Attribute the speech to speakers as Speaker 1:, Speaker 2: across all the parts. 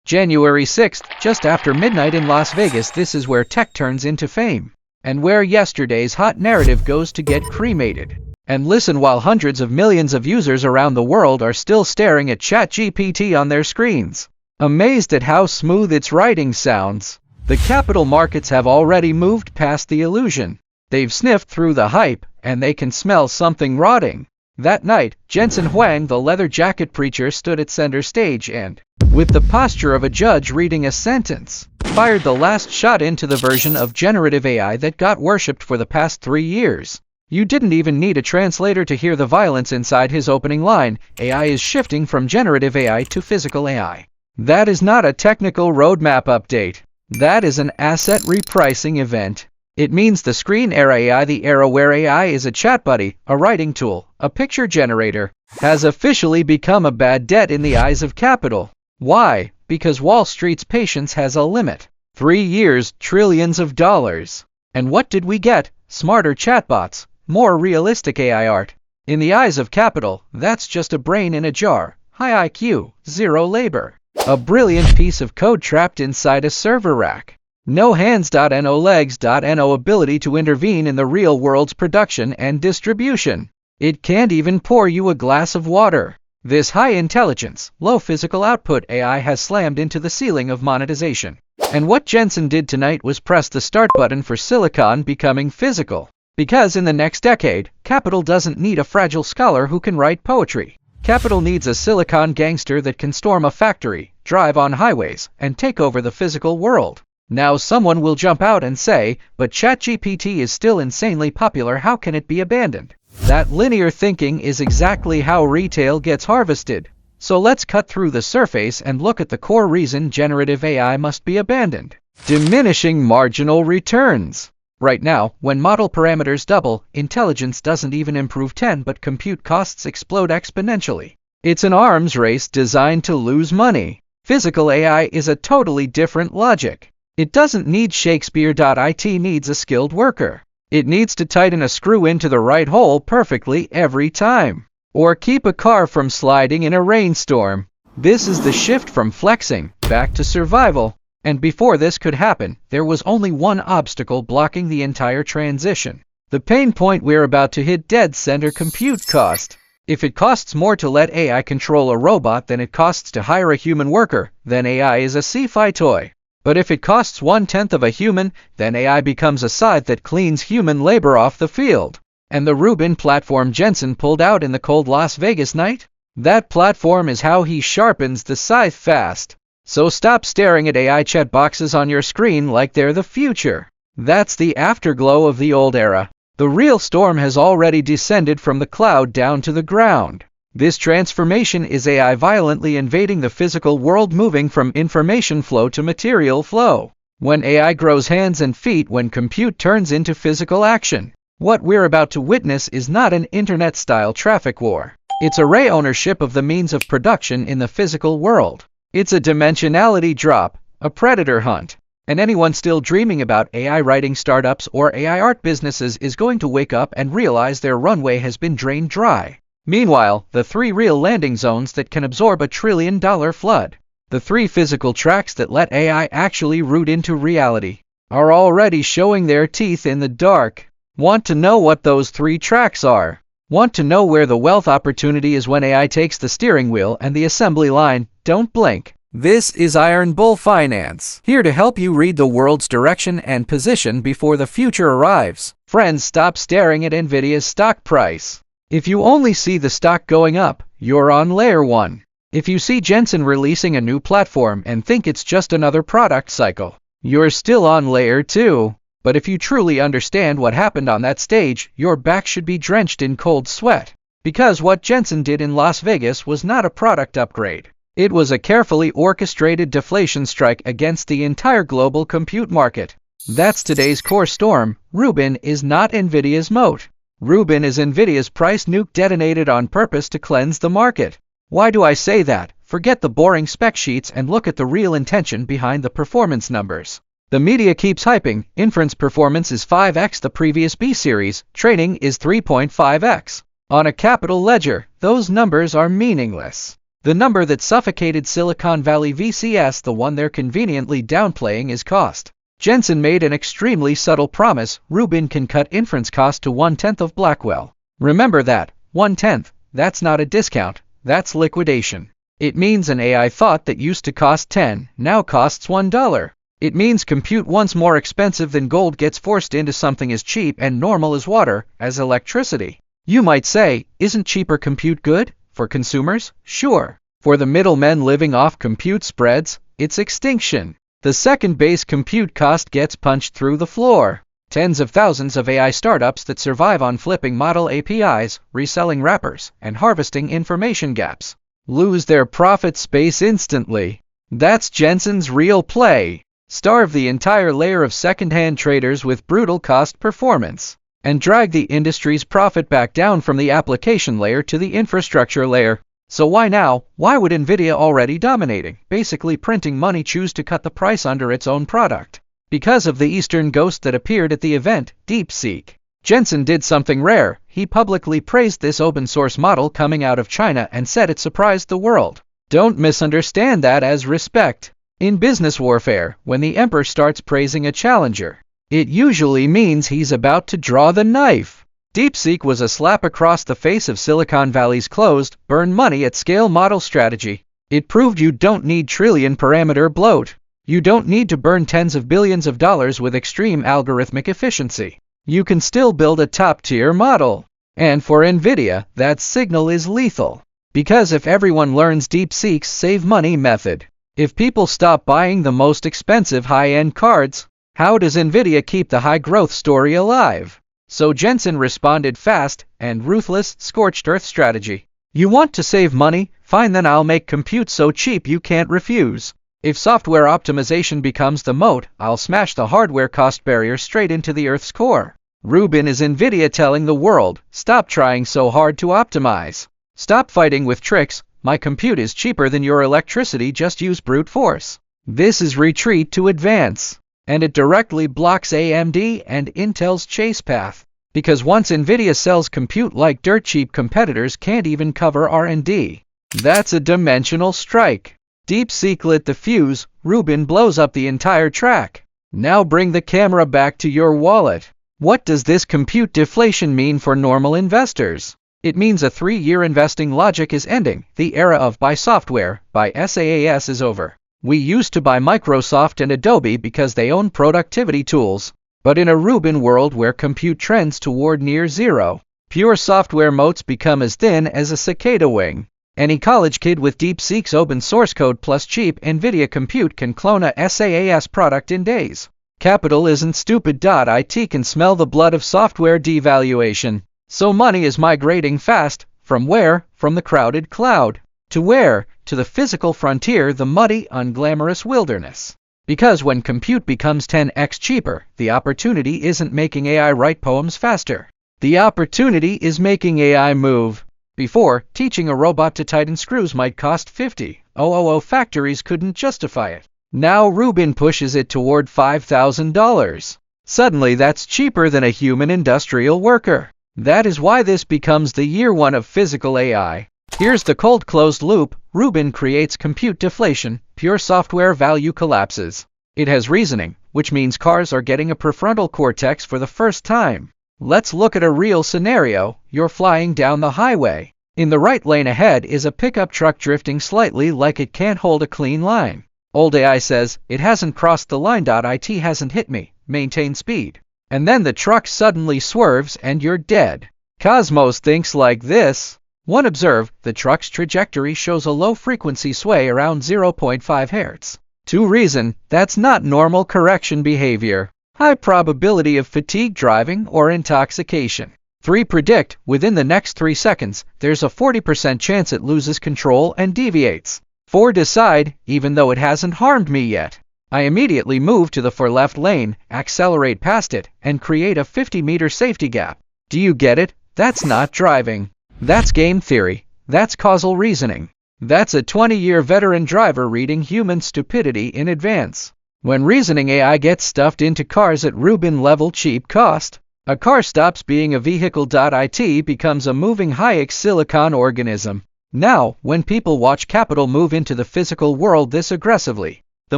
Speaker 1: January 6th, just after midnight in Las Vegas. This is where tech turns into fame, and where yesterday's hot narrative goes to get cremated. And listen while hundreds of millions of users around the world are still staring at ChatGPT on their screens, amazed at how smooth its writing sounds. The capital markets have already moved past the illusion. They've sniffed through the hype, and they can smell something rotting. That night, Jensen Huang, the leather jacket preacher, stood at center stage and, with the posture of a judge reading a sentence, fired the last shot into the version of generative AI that got worshipped for the past 3 years. You didn't even need a translator to hear the violence inside his opening line. AI is shifting from generative AI to physical AI. That is not a technical roadmap update. That is an asset repricing event. It means the screen era AI, the era where AI is a chat buddy, a writing tool, a picture generator, has officially become a bad debt in the eyes of capital. Why? Because Wall Street's patience has a limit. 3 years, trillions of dollars. And what did we get? Smarter chatbots, more realistic AI art. In the eyes of capital, that's just a brain in a jar, high IQ, zero labor. A brilliant piece of code trapped inside a server rack. No hands, no legs, no ability to intervene in the real world's production and distribution. It can't even pour you a glass of water. This high-intelligence, low-physical output AI has slammed into the ceiling of monetization. And what Jensen did tonight was press the start button for silicon becoming physical. Because in the next decade, capital doesn't need a fragile scholar who can write poetry. Capital needs a silicon gangster that can storm a factory, drive on highways, and take over the physical world. Now someone will jump out and say, but ChatGPT is still insanely popular, how can it be abandoned? That linear thinking is exactly how retail gets harvested. So let's cut through the surface and look at the core reason generative AI must be abandoned. Diminishing marginal returns. Right now, when model parameters double, intelligence doesn't even improve 10, but compute costs explode exponentially. It's an arms race designed to lose money. Physical AI is a totally different logic. It doesn't need Shakespeare. It needs a skilled worker. It needs to tighten a screw into the right hole perfectly every time, or keep a car from sliding in a rainstorm. This is the shift from flexing back to survival. And before this could happen, there was only one obstacle blocking the entire transition. The pain point we're about to hit: dead center: compute cost. If it costs more to let AI control a robot than it costs to hire a human worker, then AI is a sci-fi toy. But if it costs 1/10 of a human, then AI becomes a scythe that cleans human labor off the field. And the Rubin platform Jensen pulled out in the cold Las Vegas night? That platform is how he sharpens the scythe fast. So stop staring at AI chat boxes on your screen like they're the future. That's the afterglow of the old era. The real storm has already descended from the cloud down to the ground. This transformation is AI violently invading the physical world, moving from information flow to material flow. When AI grows hands and feet, when compute turns into physical action, what we're about to witness is not an internet-style traffic war. It's a re-ownership of the means of production in the physical world. It's a dimensionality drop, a predator hunt. And anyone still dreaming about AI writing startups or AI art businesses is going to wake up and realize their runway has been drained dry. Meanwhile, the 3 real landing zones that can absorb a $1 trillion flood, the 3 physical tracks that let AI actually root into reality, are already showing their teeth in the dark. Want to know what those 3 tracks are? Want to know where the wealth opportunity is when AI takes the steering wheel and the assembly line? Don't blink. This is Iron Bull Finance, here to help you read the world's direction and position before the future arrives. Friends, stop staring at NVIDIA's stock price. If you only see the stock going up, you're on layer 1. If you see Jensen releasing a new platform and think it's just another product cycle, you're still on layer 2. But if you truly understand what happened on that stage, your back should be drenched in cold sweat. Because what Jensen did in Las Vegas was not a product upgrade. It was a carefully orchestrated deflation strike against the entire global compute market. That's today's core storm. Rubin is not NVIDIA's moat. Rubin is NVIDIA's price nuke detonated on purpose to cleanse the market. Why do I say that? Forget the boring spec sheets and look at the real intention behind the performance numbers. The media keeps hyping, inference performance is 5x the previous B series, training is 3.5x. On a capital ledger, those numbers are meaningless. The number that suffocated Silicon Valley VCs, the one they're conveniently downplaying, is cost. Jensen made an extremely subtle promise: Rubin can cut inference cost to 1/10 of Blackwell. Remember that, 1/10, that's not a discount, that's liquidation. It means an AI thought that used to cost 10 now costs $1. It means compute once more expensive than gold gets forced into something as cheap and normal as water, as electricity. You might say, isn't cheaper compute good? For consumers? Sure. For the middlemen living off compute spreads, it's extinction. The second base compute cost gets punched through the floor. Tens of thousands of AI startups that survive on flipping model APIs, reselling wrappers, and harvesting information gaps lose their profit space instantly. That's Jensen's real play. Starve the entire layer of second-hand traders with brutal cost performance, and drag the industry's profit back down from the application layer to the infrastructure layer. So why now? Why would NVIDIA, already dominating, basically printing money, choose to cut the price under its own product? Because of the Eastern ghost that appeared at the event, DeepSeek. Jensen did something rare. He publicly praised this open-source model coming out of China and said it surprised the world. Don't misunderstand that as respect. In business warfare, when the emperor starts praising a challenger, it usually means he's about to draw the knife. DeepSeek was a slap across the face of Silicon Valley's closed, burn money at scale model strategy. It proved you don't need trillion parameter bloat. You don't need to burn tens of billions of dollars with extreme algorithmic efficiency. You can still build a top-tier model. And for NVIDIA, that signal is lethal. Because if everyone learns DeepSeek's save money method, if people stop buying the most expensive high-end cards, how does NVIDIA keep the high-growth story alive? So Jensen responded fast and ruthless: scorched earth strategy. You want to save money? Fine, then I'll make compute so cheap you can't refuse. If software optimization becomes the moat, I'll smash the hardware cost barrier straight into the Earth's core. Rubin is NVIDIA telling the world, stop trying so hard to optimize. Stop fighting with tricks. My compute is cheaper than your electricity, just use brute force. This is retreat to advance. And it directly blocks AMD and Intel's chase path. Because once NVIDIA sells compute like dirt cheap, competitors can't even cover R&D. That's a dimensional strike. DeepSeek lit the fuse, Rubin blows up the entire track. Now bring the camera back to your wallet. What does this compute deflation mean for normal investors? It means a 3-year investing logic is ending. The era of buy software, buy SaaS is over. We used to buy Microsoft and Adobe because they own productivity tools. But in a Rubin world where compute trends toward near zero, pure software moats become as thin as a cicada wing. Any college kid with DeepSeek's open source code plus cheap NVIDIA compute can clone a SaaS product in days. Capital isn't stupid. IT can smell the blood of software devaluation. So money is migrating fast. From where? From the crowded cloud. To where? To the physical frontier, the muddy, unglamorous wilderness. Because when compute becomes 10x cheaper, the opportunity isn't making AI write poems faster. The opportunity is making AI move. Before, teaching a robot to tighten screws might cost $50,000. Factories couldn't justify it. Now Rubin pushes it toward $5,000. Suddenly that's cheaper than a human industrial worker. That is why this becomes the year one of physical AI. Here's the cold closed loop. Rubin creates compute deflation, pure software value collapses. It has reasoning, which means cars are getting a prefrontal cortex for the first time. Let's look at a real scenario. You're flying down the highway. In the right lane ahead is a pickup truck drifting slightly like it can't hold a clean line. Old AI says, it hasn't crossed the line. It hasn't hit me. Maintain speed. And then the truck suddenly swerves and you're dead. Cosmos thinks like this. 1. Observe, the truck's trajectory shows a low-frequency sway around 0.5 Hz. 2. Reason, that's not normal correction behavior. High probability of fatigue driving or intoxication. 3. Predict, within the next 3 seconds, there's a 40% chance it loses control and deviates. 4. Decide, even though it hasn't harmed me yet, I immediately move to the far left lane, accelerate past it, and create a 50-meter safety gap. Do you get it? That's not driving. That's game theory. That's causal reasoning. That's a 20-year veteran driver reading human stupidity in advance. When reasoning AI gets stuffed into cars at Rubin-level cheap cost, a car stops being a vehicle. It becomes a moving Hayek silicon organism. Now, when people watch capital move into the physical world this aggressively, the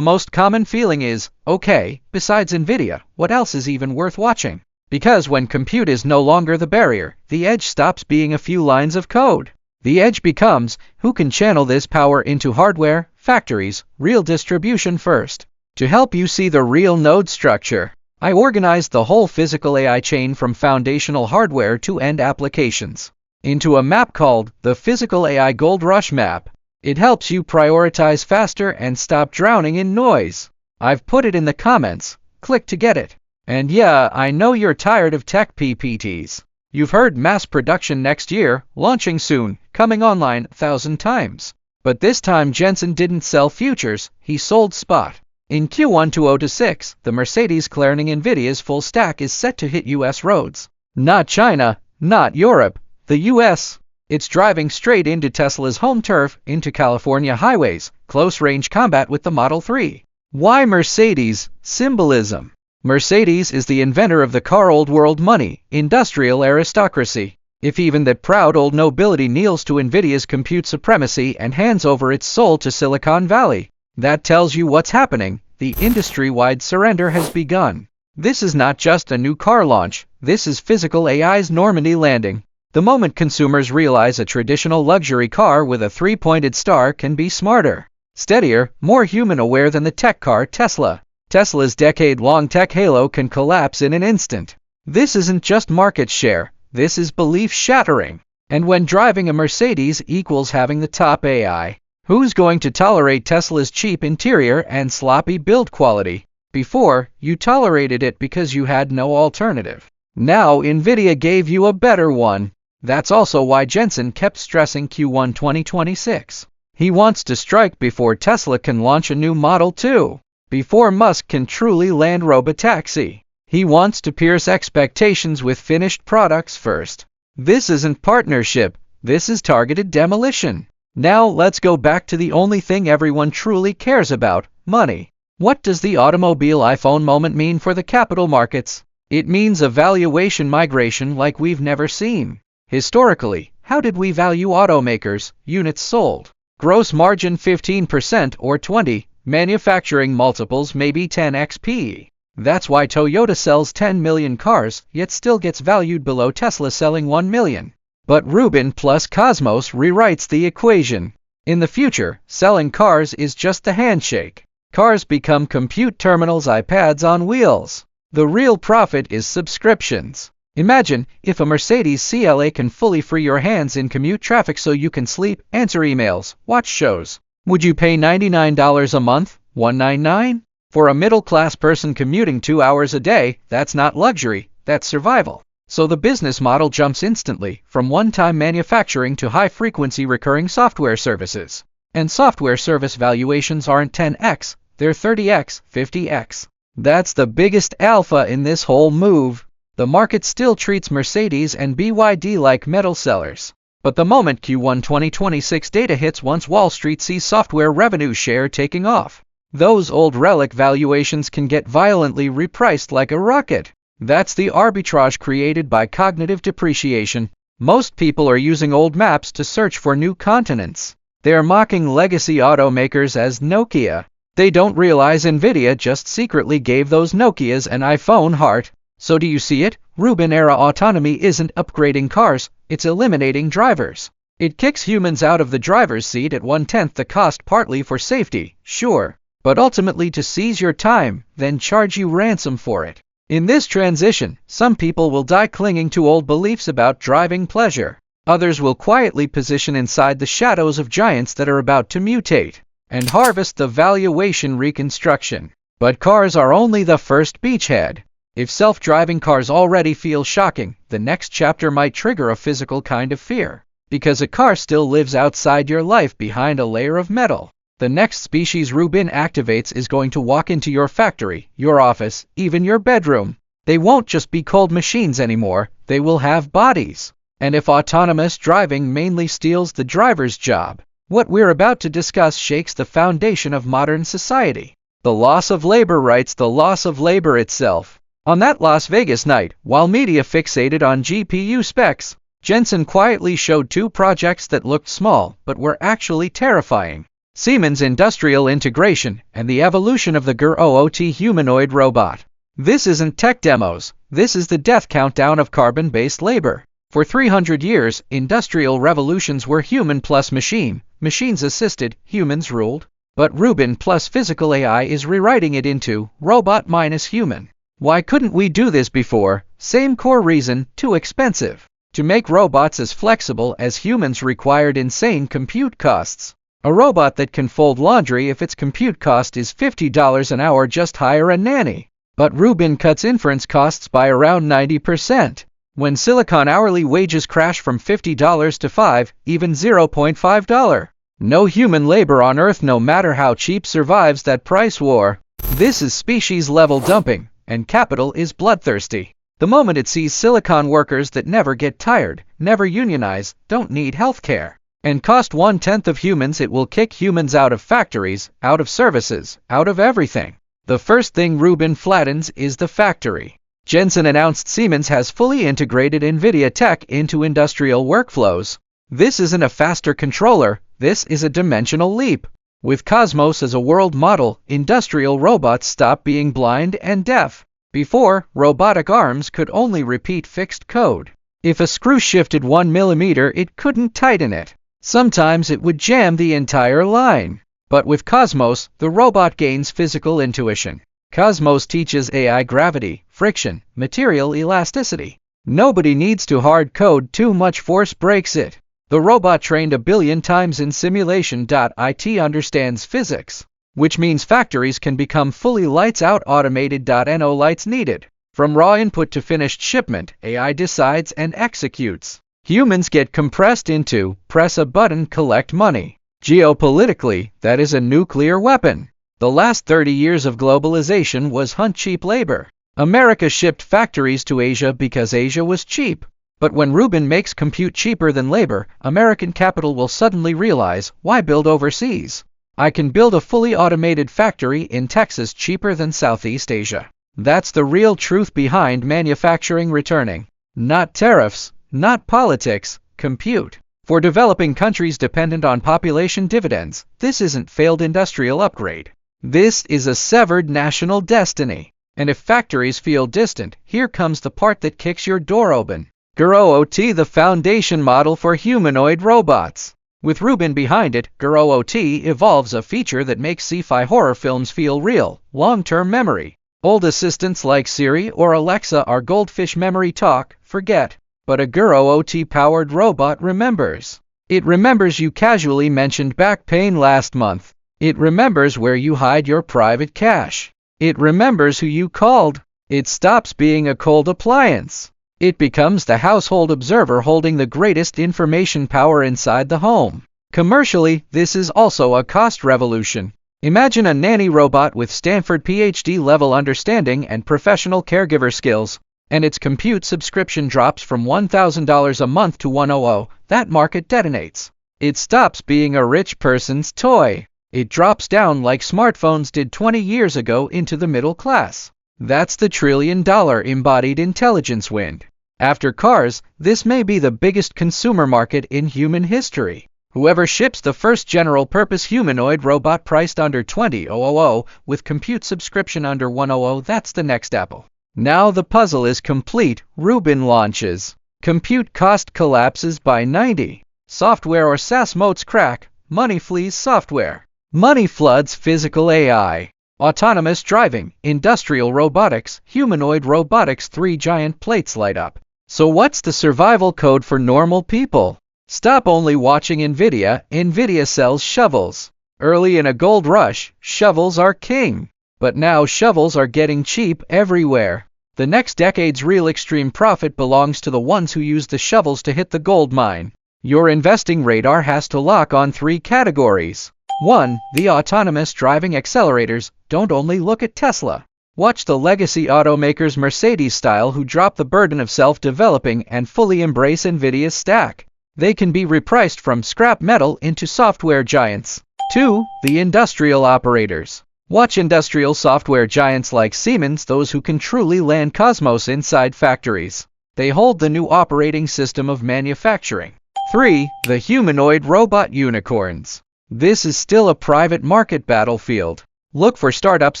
Speaker 1: most common feeling is, okay, besides NVIDIA, what else is even worth watching? Because when compute is no longer the barrier, the edge stops being a few lines of code. The edge becomes, who can channel this power into hardware, factories, real distribution first. To help you see the real node structure, I organized the whole physical AI chain from foundational hardware to end applications into a map called the Physical AI Gold Rush Map. It helps you prioritize faster and stop drowning in noise. I've put it in the comments. Click to get it. And yeah, I know you're tired of tech PPTs. You've heard mass production next year, launching soon, coming online 1,000 times. But this time Jensen didn't sell futures, he sold spot. In Q1 2026, the Mercedes clearing NVIDIA's full stack is set to hit US roads. Not China, not Europe, the US. It's driving straight into Tesla's home turf, into California highways, close-range combat with the Model 3. Why Mercedes? Symbolism. Mercedes is the inventor of the car old world money, industrial aristocracy. If even that proud old nobility kneels to NVIDIA's compute supremacy and hands over its soul to Silicon Valley, that tells you what's happening. The industry-wide surrender has begun. This is not just a new car launch, this is physical AI's Normandy landing. The moment consumers realize a traditional luxury car with a three-pointed star can be smarter, steadier, more human-aware than the tech car Tesla. Tesla's decade-long tech halo can collapse in an instant. This isn't just market share, this is belief-shattering. And when driving a Mercedes equals having the top AI, who's going to tolerate Tesla's cheap interior and sloppy build quality? Before, you tolerated it because you had no alternative. Now NVIDIA gave you a better one. That's also why Jensen kept stressing Q1 2026. He wants to strike before Tesla can launch a new Model 2. Before Musk can truly land robotaxi. He wants to pierce expectations with finished products first. This isn't partnership, this is targeted demolition. Now let's go back to the only thing everyone truly cares about, money. What does the automobile iPhone moment mean for the capital markets? It means a valuation migration like we've never seen. Historically, how did we value automakers? Units sold. Gross margin 15% or 20%. Manufacturing multiples maybe 10x PE. That's why Toyota sells 10 million cars, yet still gets valued below Tesla selling 1 million. But Rubin plus Cosmos rewrites the equation. In the future, selling cars is just the handshake. Cars become compute terminals, iPads on wheels. The real profit is subscriptions. Imagine if a Mercedes CLA can fully free your hands in commute traffic so you can sleep, answer emails, watch shows. Would you pay $99 a month, $199? For a middle-class person commuting 2 hours a day, that's not luxury, that's survival. So the business model jumps instantly from one-time manufacturing to high-frequency recurring software services. And software service valuations aren't 10x, they're 30x, 50x. That's the biggest alpha in this whole move. The market still treats Mercedes and BYD like metal sellers. But the moment Q1 2026 data hits, once Wall Street sees software revenue share taking off, those old relic valuations can get violently repriced like a rocket. That's the arbitrage created by cognitive depreciation. Most people are using old maps to search for new continents. They're mocking legacy automakers as Nokia. They don't realize NVIDIA just secretly gave those Nokias an iPhone heart. So do you see it? Rubin-era autonomy isn't upgrading cars, it's eliminating drivers. It kicks humans out of the driver's seat at 1/10 the cost, partly for safety, sure, but ultimately to seize your time, then charge you ransom for it. In this transition, some people will die clinging to old beliefs about driving pleasure. Others will quietly position inside the shadows of giants that are about to mutate and harvest the valuation reconstruction. But cars are only the first beachhead. If self-driving cars already feel shocking, the next chapter might trigger a physical kind of fear. Because a car still lives outside your life behind a layer of metal. The next species Rubin activates is going to walk into your factory, your office, even your bedroom. They won't just be cold machines anymore, they will have bodies. And if autonomous driving mainly steals the driver's job, what we're about to discuss shakes the foundation of modern society. The loss of labor rights, the loss of labor itself. On that Las Vegas night, while media fixated on GPU specs, Jensen quietly showed two projects that looked small but were actually terrifying. Siemens industrial integration and the evolution of the GR-OOT humanoid robot. This isn't tech demos, this is the death countdown of carbon-based labor. For 300 years, industrial revolutions were human plus machine, machines assisted, humans ruled. But Rubin plus physical AI is rewriting it into robot minus human. Why couldn't we do this before? Same core reason, too expensive. To make robots as flexible as humans required insane compute costs. A robot that can fold laundry if its compute cost is $50 an hour, just hire a nanny. But Rubin cuts inference costs by around 90%. When silicon hourly wages crash from $50 to $5, even $0.5. No human labor on Earth, no matter how cheap, survives that price war. This is species-level dumping, and capital is bloodthirsty. The moment it sees silicon workers that never get tired, never unionize, don't need healthcare, and cost 1/10 of humans, it will kick humans out of factories, out of services, out of everything. The first thing Rubin flattens is the factory. Jensen announced Siemens has fully integrated NVIDIA tech into industrial workflows. This isn't a faster controller, this is a dimensional leap. With Cosmos as a world model, industrial robots stop being blind and deaf. Before, robotic arms could only repeat fixed code. If a screw shifted 1 millimeter, it couldn't tighten it. Sometimes it would jam the entire line. But with Cosmos, the robot gains physical intuition. Cosmos teaches AI gravity, friction, material elasticity. Nobody needs to hard code, too much force breaks it. The robot trained 1 billion times in simulation.it understands physics, which means factories can become fully lights-out automated. No lights needed. From raw input to finished shipment, AI decides and executes. Humans get compressed into press a button, collect money. Geopolitically, that is a nuclear weapon. The last 30 years of globalization was hunt cheap labor. America shipped factories to Asia because Asia was cheap. But when Rubin makes compute cheaper than labor, American capital will suddenly realize, why build overseas? I can build a fully automated factory in Texas cheaper than Southeast Asia. That's the real truth behind manufacturing returning. Not tariffs, not politics, compute. For developing countries dependent on population dividends, this isn't failed industrial upgrade. This is a severed national destiny. And if factories feel distant, here comes the part that kicks your door open. GR-OOT, the foundation model for humanoid robots. With Rubin behind it, GR-OOT evolves a feature that makes sci-fi horror films feel real: long-term memory. Old assistants like Siri or Alexa are goldfish memory talk, forget. But a GR-OOT-powered robot remembers. It remembers you casually mentioned back pain last month. It remembers where you hide your private cache. It remembers who you called. It stops being a cold appliance. It becomes the household observer holding the greatest information power inside the home. Commercially, this is also a cost revolution. Imagine a nanny robot with Stanford PhD-level understanding and professional caregiver skills, and its compute subscription drops from $1,000 a month to $100. That market detonates. It stops being a rich person's toy. It drops down like smartphones did 20 years ago into the middle class. That's the trillion-dollar embodied intelligence wind. After cars, this may be the biggest consumer market in human history. Whoever ships the first general-purpose humanoid robot priced under $20,000 with compute subscription under $100, that's the next Apple. Now the puzzle is complete. Rubin launches. Compute cost collapses by 90. Software or SaaS moats crack. Money flees software. Money floods physical AI. Autonomous driving, industrial robotics, humanoid robotics, 3 giant plates light up. So what's the survival code for normal people? Stop only watching NVIDIA. NVIDIA sells shovels. Early in a gold rush, shovels are king. But now shovels are getting cheap everywhere. The next decade's real extreme profit belongs to the ones who use the shovels to hit the gold mine. Your investing radar has to lock on 3 categories. 1. The autonomous driving accelerators. Don't only look at Tesla. Watch the legacy automakers Mercedes-style who drop the burden of self-developing and fully embrace NVIDIA's stack. They can be repriced from scrap metal into software giants. 2. The industrial operators. Watch industrial software giants like Siemens, those who can truly land Cosmos inside factories. They hold the new operating system of manufacturing. 3. The humanoid robot unicorns. This is still a private market battlefield. Look for startups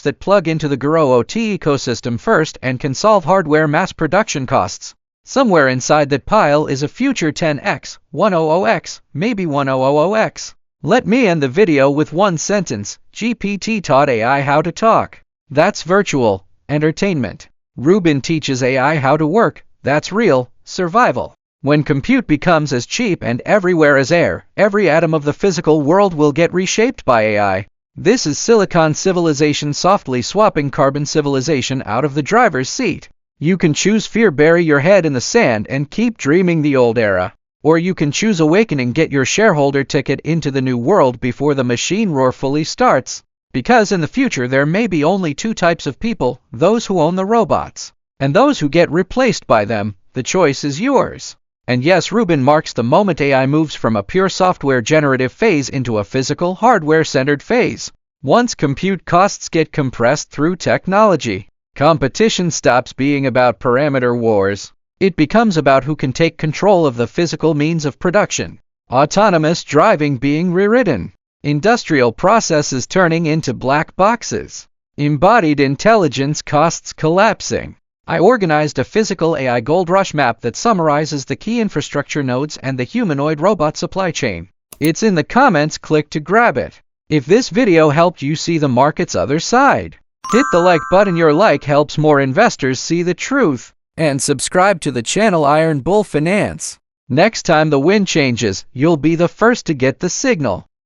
Speaker 1: that plug into the Guru OT ecosystem first and can solve hardware mass production costs. Somewhere inside that pile is a future 10x, 100x, maybe 1000x. Let me end the video with one sentence. GPT taught AI how to talk. That's virtual entertainment. Rubin teaches AI how to work. That's real survival. When compute becomes as cheap and everywhere as air, every atom of the physical world will get reshaped by AI. This is silicon civilization softly swapping carbon civilization out of the driver's seat. You can choose fear, bury your head in the sand and keep dreaming the old era. Or you can choose awakening, get your shareholder ticket into the new world before the machine roar fully starts. Because in the future there may be only two types of people, those who own the robots, and those who get replaced by them. The choice is yours. And yes, Rubin marks the moment AI moves from a pure software generative phase into a physical, hardware-centered phase. Once compute costs get compressed through technology, competition stops being about parameter wars. It becomes about who can take control of the physical means of production. Autonomous driving being rewritten. Industrial processes turning into black boxes. Embodied intelligence costs collapsing. I organized a physical AI gold rush map that summarizes the key infrastructure nodes and the humanoid robot supply chain. It's in the comments, click to grab it. If this video helped you see the market's other side, hit the like button. Your like helps more investors see the truth. And subscribe to the channel Iron Bull Finance. Next time the wind changes, you'll be the first to get the signal.